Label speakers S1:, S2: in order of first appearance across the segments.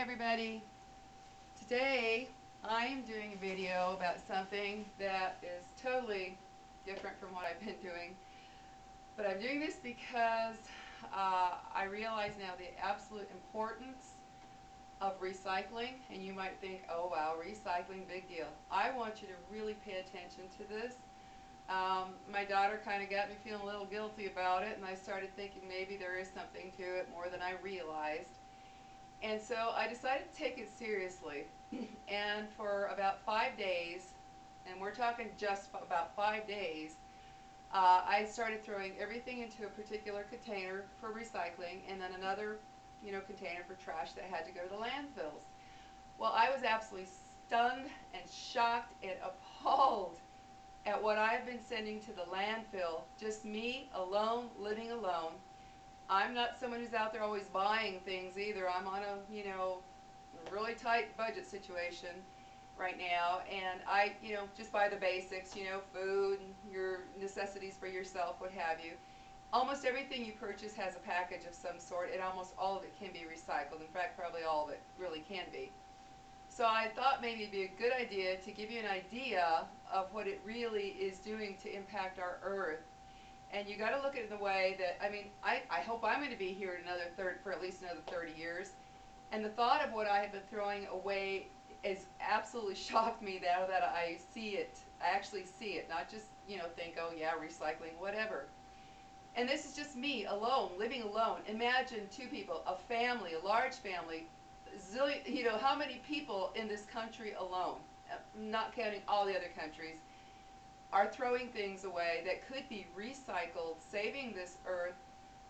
S1: everybody. Today I am doing a video about something that is totally different from what I've been doing. But I'm doing this because I realize now the absolute importance of recycling. And you might think, oh wow, recycling, big deal. I want you to really pay attention to this. My daughter kind of got me feeling a little guilty about it, and I started thinking maybe there is something to it more than I realized. And so I decided to take it seriously. And for about 5 days, and we're talking just about 5 days, I started throwing everything into a particular container for recycling, and then another, container for trash that had to go to the landfills. Well, I was absolutely stunned and shocked and appalled at what I've been sending to the landfill. Just me alone, living alone. I'm not someone who's out there always buying things either. I'm on a, really tight budget situation right now, and I, just buy the basics, food, your necessities for yourself, what have you. Almost everything you purchase has a package of some sort, and almost all of it can be recycled. In fact, probably all of it really can be. So I thought maybe it'd be a good idea to give you an idea of what it really is doing to impact our earth. And you got to look at it in the way that, I hope I'm going to be here in for at least another 30 years. And the thought of what I have been throwing away has absolutely shocked me now that I see it. I actually see it, not just, think, oh yeah, recycling, whatever. And this is just me alone, living alone. Imagine two people, a family, a large family, zillion, how many people in this country alone, not counting all the other countries, are throwing things away that could be recycled, saving this earth.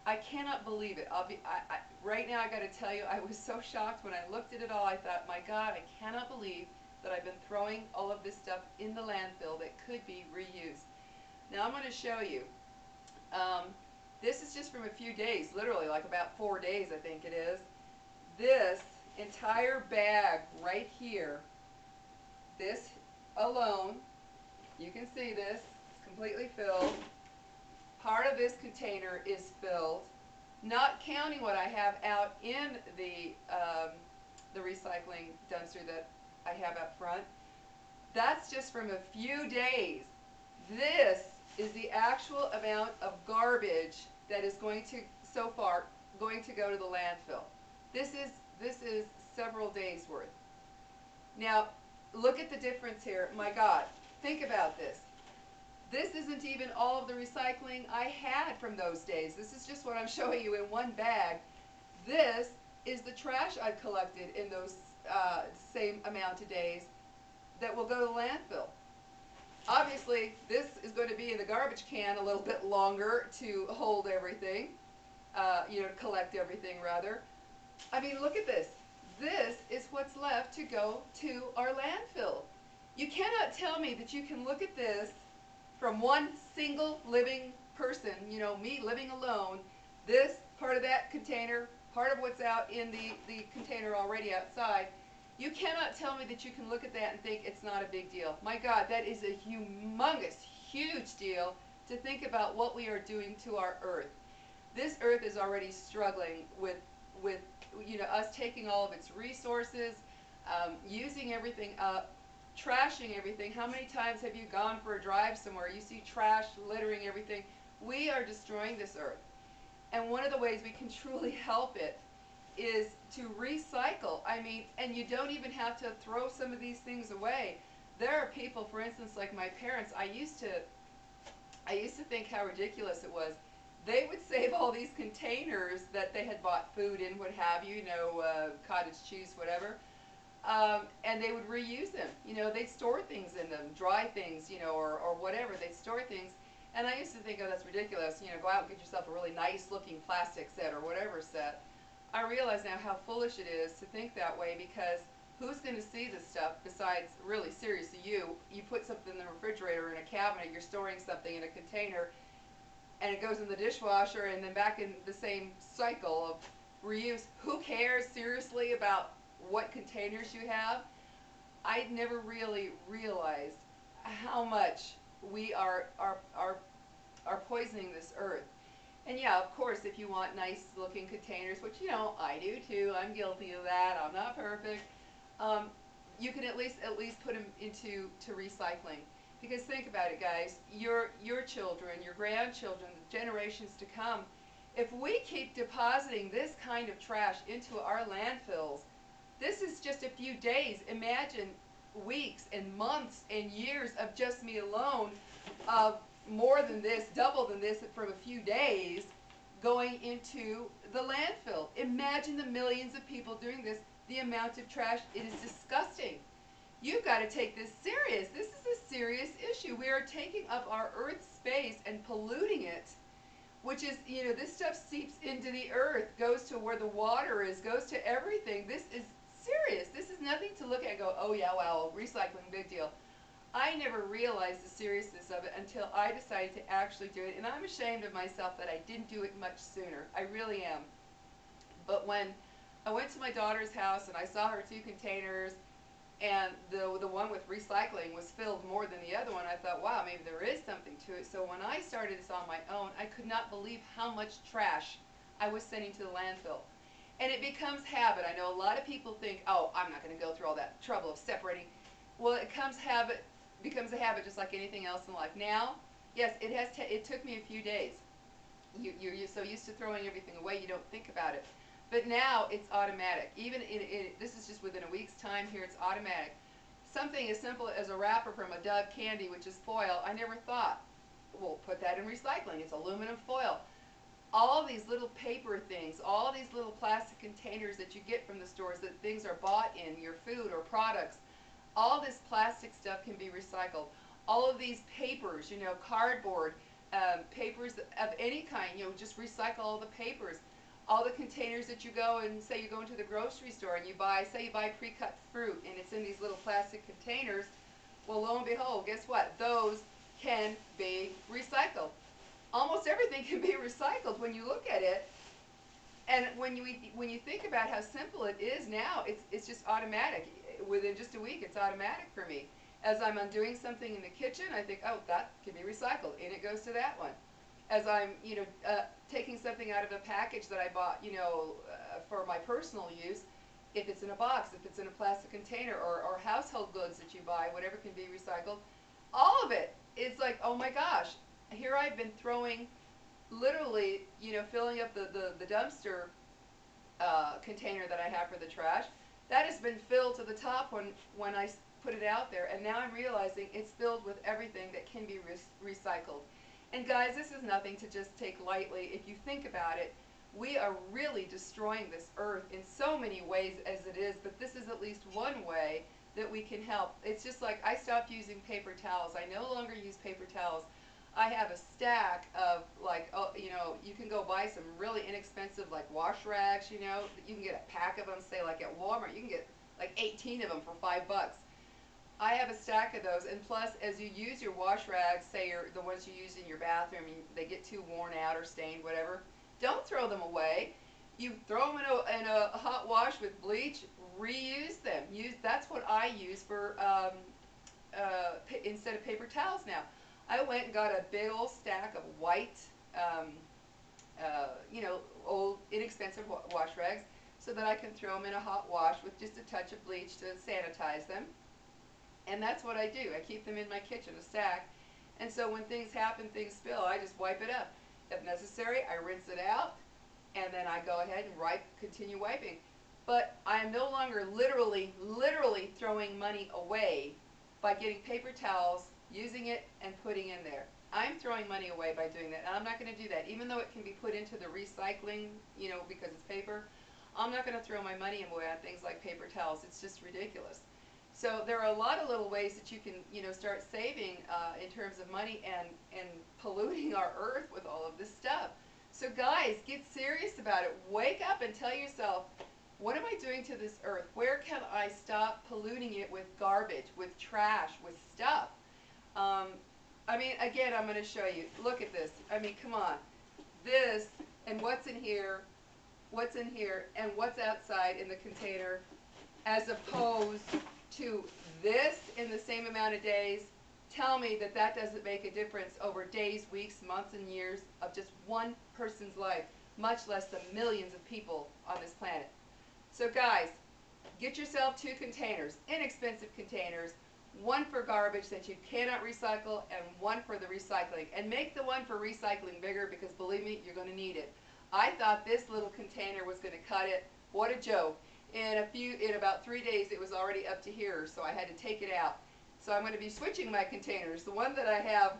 S1: I cannot believe it. Right now I got to tell you, I was so shocked when I looked at it all. I thought, my God, I cannot believe that I've been throwing all of this stuff in the landfill that could be reused. Now I'm going to show you. This is just from a few days, literally like about 4 days I think it is. This entire bag right here, this alone, you can see this, it's completely filled. Part of this container is filled, not counting what I have out in the recycling dumpster that I have out front. That's just from a few days. This is the actual amount of garbage that is going to, so far, going to go to the landfill. This is several days worth. Now, look at the difference here. My God, think about this. This isn't even all of the recycling I had from those days. This is just what I'm showing you in one bag. This is the trash I collected in those same amount of days that will go to the landfill. Obviously, this is going to be in the garbage can a little bit longer to hold everything, to collect everything rather. Look at this. This is what's left to go to our landfill. You cannot tell me that you can look at this from one single living person, me living alone, this part of that container, part of what's out in the container already outside. You cannot tell me that you can look at that and think it's not a big deal. My God, that is a humongous, huge deal to think about what we are doing to our earth. This earth is already struggling with us taking all of its resources, using everything up, trashing everything. How many times have you gone for a drive somewhere, you see trash littering everything? We are destroying this earth. And one of the ways we can truly help it is to recycle. And you don't even have to throw some of these things away. There are people, for instance, like my parents, I used to think how ridiculous it was. They would save all these containers that they had bought food in, what have you, cottage cheese, whatever, and they would reuse them. They'd store things in them, dry things, or whatever. They'd store things. And I used to think, oh, that's ridiculous. Go out and get yourself a really nice looking plastic set or whatever set. I realize now how foolish it is to think that way, because who's going to see this stuff besides, really, seriously, you? You put something in the refrigerator, in a cabinet, you're storing something in a container, and it goes in the dishwasher and then back in the same cycle of reuse. Who cares, seriously, about what containers you have? I never really realized how much we are poisoning this earth. And yeah, of course, if you want nice looking containers, which you know I do too, I'm guilty of that. I'm not perfect. Um, you can at least put them into recycling. Because think about it, guys. Your children, your grandchildren, the generations to come. If we keep depositing this kind of trash into our landfills, this is just a few days. Imagine weeks and months and years of just me alone of more than this, double than this from a few days going into the landfill. Imagine the millions of people doing this, the amount of trash. It is disgusting. You've got to take this serious. This is a serious issue. We are taking up our Earth's space and polluting it, which is, you know, this stuff seeps into the earth, goes to where the water is, goes to everything. This is serious. This is nothing to look at and go, oh yeah, wow, recycling, big deal. I never realized the seriousness of it until I decided to actually do it, and I'm ashamed of myself that I didn't do it much sooner. I really am. But when I went to my daughter's house and I saw her 2 containers, and the one with recycling was filled more than the other one, I thought, wow, maybe there is something to it. So when I started this on my own, I could not believe how much trash I was sending to the landfill. And it becomes habit. I know a lot of people think, oh, I'm not going to go through all that trouble of separating. Well, becomes a habit just like anything else in life. Now, yes, it took me a few days. You're so used to throwing everything away, you don't think about it. But now it's automatic. Even this is just within a week's time here, it's automatic. Something as simple as a wrapper from a Dove candy, which is foil, I never thought, well, put that in recycling. It's aluminum foil. All these little paper things, all these little plastic containers that you get from the stores that things are bought in, your food or products, all this plastic stuff can be recycled. All of these papers, you know, cardboard, papers of any kind, you know, just recycle all the papers. All the containers that you go and say you go into the grocery store and you buy, say you buy pre-cut fruit and it's in these little plastic containers, well, lo and behold, guess what? Those can be recycled. Almost everything can be recycled when you look at it. And when you think about how simple it is now, it's just automatic. Within just a week, it's automatic for me. As I'm undoing something in the kitchen, I think, oh, that can be recycled, and it goes to that one. As I'm, you know, taking something out of a package that I bought, you know, for my personal use, if it's in a box, if it's in a plastic container, or household goods that you buy, whatever can be recycled, all of it. It's like, oh my gosh, here I've been throwing, literally, you know, filling up the dumpster container that I have for the trash. That has been filled to the top when I put it out there, and now I'm realizing it's filled with everything that can be recycled. And guys, this is nothing to just take lightly. If you think about it, we are really destroying this earth in so many ways as it is, but this is at least one way that we can help. It's just like I stopped using paper towels. I no longer use paper towels. I have a stack of, like, oh, you know, you can go buy some really inexpensive, like, wash rags, you know. You can get a pack of them, say, like at Walmart. You can get like 18 of them for $5. I have a stack of those, and plus, as you use your wash rags, say the ones you use in your bathroom, they get too worn out or stained, whatever, don't throw them away. You throw them in a hot wash with bleach, reuse them. That's what I use for instead of paper towels now. I went and got a big old stack of white, you know, old inexpensive wash rags so that I can throw them in a hot wash with just a touch of bleach to sanitize them. And that's what I do. I keep them in my kitchen, a stack. And so when things happen, things spill, I just wipe it up. If necessary, I rinse it out, and then I go ahead and continue wiping. But I am no longer literally throwing money away by getting paper towels, using it, and putting in there. I'm throwing money away by doing that, and I'm not going to do that. Even though it can be put into the recycling, you know, because it's paper, I'm not going to throw my money away on things like paper towels. It's just ridiculous. So there are a lot of little ways that you can, you know, start saving in terms of money and polluting our earth with all of this stuff. So guys, get serious about it. Wake up and tell yourself, what am I doing to this earth? Where can I stop polluting it with garbage, with trash, with stuff? I mean, again, I'm going to show you. Look at this. I mean, come on. This and what's in here, and what's outside in the container, as opposed to this in the same amount of days, tell me that that doesn't make a difference over days, weeks, months, and years of just one person's life, much less the millions of people on this planet. So guys, get yourself 2 containers, inexpensive containers, one for garbage that you cannot recycle and one for the recycling. And make the one for recycling bigger because believe me, you're going to need it. I thought this little container was going to cut it. What a joke. In about 3 days it was already up to here, so I had to take it out. So I'm going to be switching my containers. The one that I have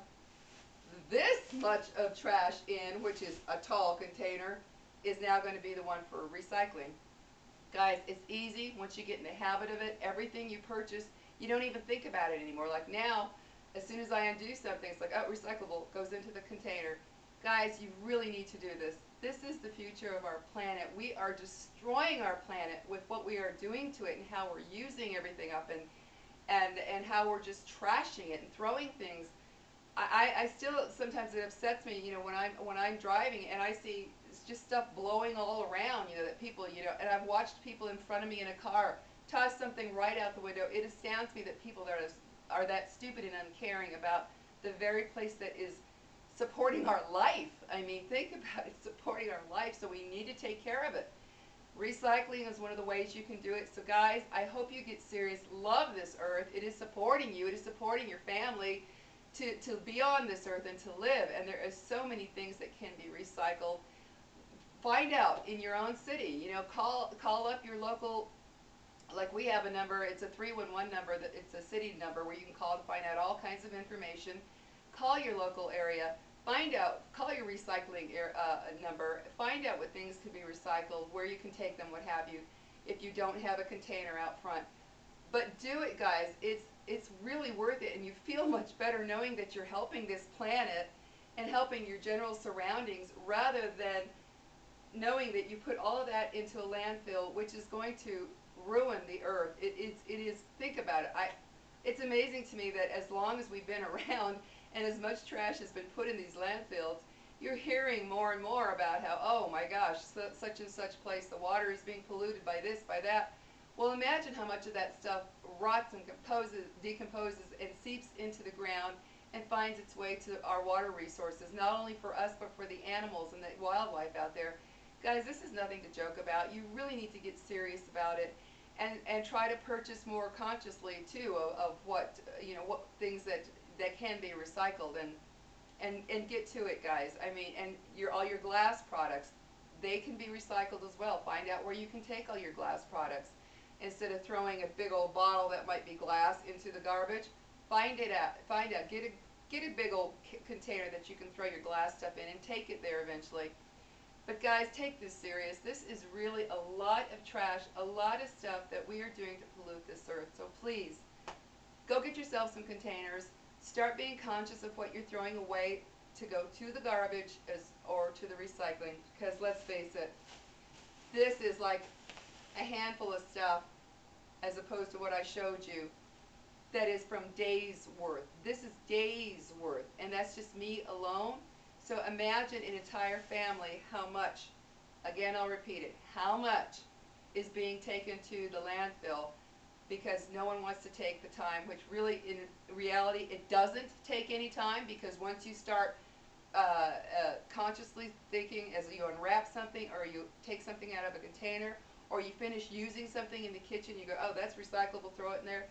S1: this much of trash in, which is a tall container, is now going to be the one for recycling. Guys, it's easy once you get in the habit of it. Everything you purchase, you don't even think about it anymore. Like now, as soon as I undo something, it's like, oh, recyclable, goes into the container. Guys, you really need to do this. This is the future of our planet. We are destroying our planet with what we are doing to it and how we're using everything up and how we're just trashing it and throwing things. I still, sometimes it upsets me, when I'm driving and I see just stuff blowing all around, that people, and I've watched people in front of me in a car toss something right out the window. It astounds me that people are that stupid and uncaring about the very place that is supporting our life. I mean, think about it, supporting our life, so we need to take care of it. Recycling is one of the ways you can do it. So guys, I hope you get serious. Love this earth. It is supporting you. It is supporting your family to be on this earth and to live. And there are so many things that can be recycled. Find out in your own city. Call up your local, like we have a number, it's a 311 number, it's a city number where you can call to find out all kinds of information. Call your local area, call your recycling number, find out what things can be recycled, where you can take them, what have you, if you don't have a container out front. But do it, guys. It's really worth it, and you feel much better knowing that you're helping this planet and helping your general surroundings rather than knowing that you put all of that into a landfill, which is going to ruin the earth. It is, think about it. It's amazing to me that as long as we've been around and as much trash has been put in these landfills, you're hearing more and more about how, oh my gosh, such and such place, the water is being polluted by this, by that. Well, imagine how much of that stuff rots and decomposes and seeps into the ground and finds its way to our water resources, not only for us but for the animals and the wildlife out there. Guys, this is nothing to joke about. You really need to get serious about it and try to purchase more consciously too of what things that can be recycled and get to it, guys. I mean, and all your glass products, they can be recycled as well. Find out where you can take all your glass products. Instead of throwing a big old bottle that might be glass into the garbage, find out, get a big old container that you can throw your glass stuff in and take it there eventually. But guys, take this serious. This is really a lot of trash, a lot of stuff that we are doing to pollute this earth. So please, go get yourself some containers. Start being conscious of what you're throwing away to go to the garbage or to the recycling. Because let's face it, this is like a handful of stuff as opposed to what I showed you that is from days worth. This is days worth, and that's just me alone. So imagine an entire family how much, again I'll repeat it, how much is being taken to the landfill because no one wants to take the time, which really in reality it doesn't take any time, because once you start consciously thinking as you unwrap something or you take something out of a container or you finish using something in the kitchen, you go, oh, that's recyclable, throw it in there.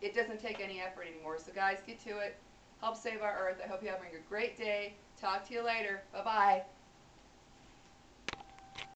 S1: It doesn't take any effort anymore. So guys, get to it. Help save our earth. I hope you're having a great day. Talk to you later. Bye-bye.